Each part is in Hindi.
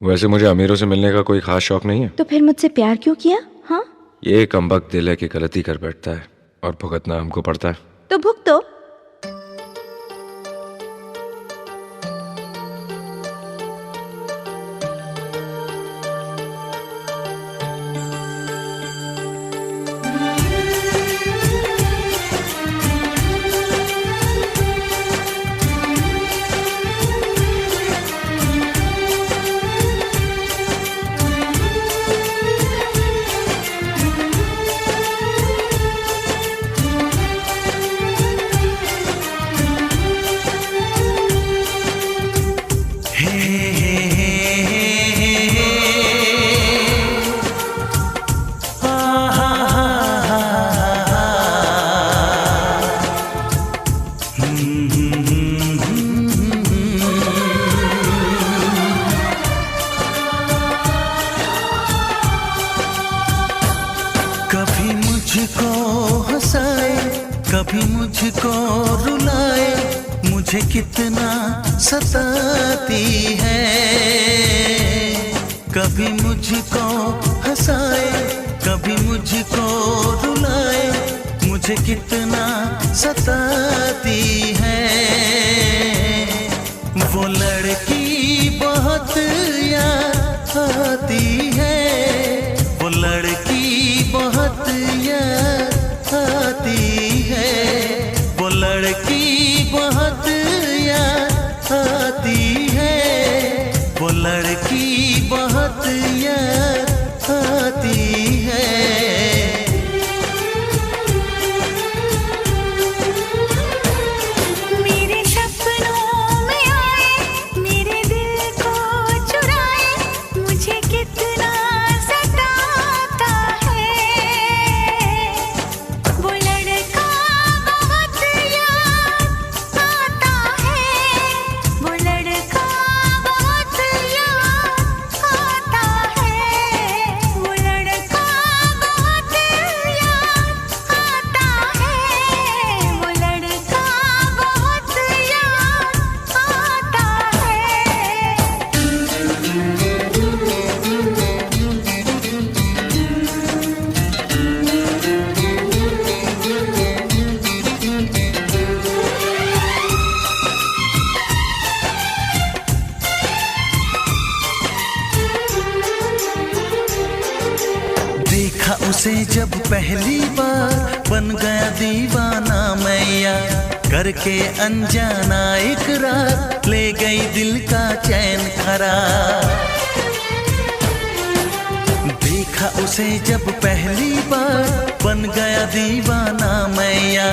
वैसे मुझे अमीरों से मिलने का कोई खास शौक नहीं है। तो फिर मुझसे प्यार क्यों किया? हाँ, ये कमबख्त दिल है कि गलती कर बैठता है और भुगतना हमको पड़ता है। तो भुगतो। कभी मुझको हंसाए, कभी मुझको रुलाए, मुझे कितना सताती है। कभी मुझको हंसाए, कभी मुझको रुलाए, मुझे कितना सताती है। वो लड़की बहुत याद आती है, वो लड़की बहुत याद आती है, वो लड़की बहुत याद आती है, वो लड़की बहुत याद आती है। मेरे सपनों में आए, मेरे दिल को चुराए, मुझे कितना सताता है। वो लड़का बहुत याद आता है, वो लड़का बहुत याद आता है, वो लड़का बहुत याद आता है, वो लड़का बहुत याद आता देखा उसे जब पहली बार, बन गया दीवाना मैया, करके अनजाना इकरार, ले गई दिल का चैन करार। देखा उसे जब पहली बार, बन गया दीवाना मैया,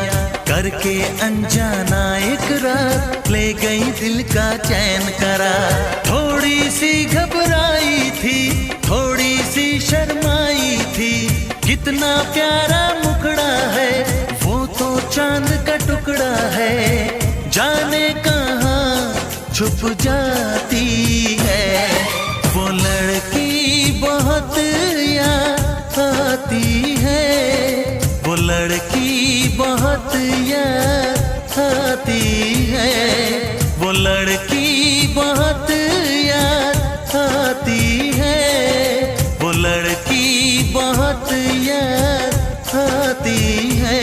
करके अनजाना इकरार, ले गई दिल का चैन करार। थोड़ी सी घबराई थी, थोड़ी सी शर्माई थी, कितना प्यारा मुखड़ा है, वो तो चांद का टुकड़ा है, जाने कहाँ छुप जाती है। वो लड़की बहुत याद आती है, वो लड़की बहुत याद आती है, वो लड़की बहुत याद आती है, वो लड़की बहुत याद आती है।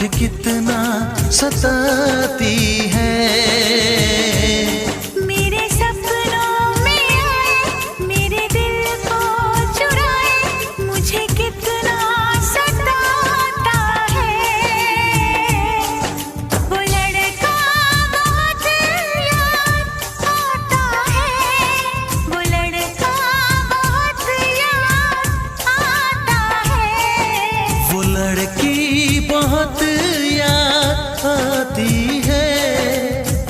मुझे कितना सताती है। मेरे सपनों में आए, मेरे दिल को चुराए, मुझे कितना सताता है। वो लड़का बहुत याद आता है, वो लड़का बहुत याद आता है। वो लड़की बहुत याद आती है,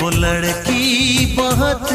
वो लड़की बहुत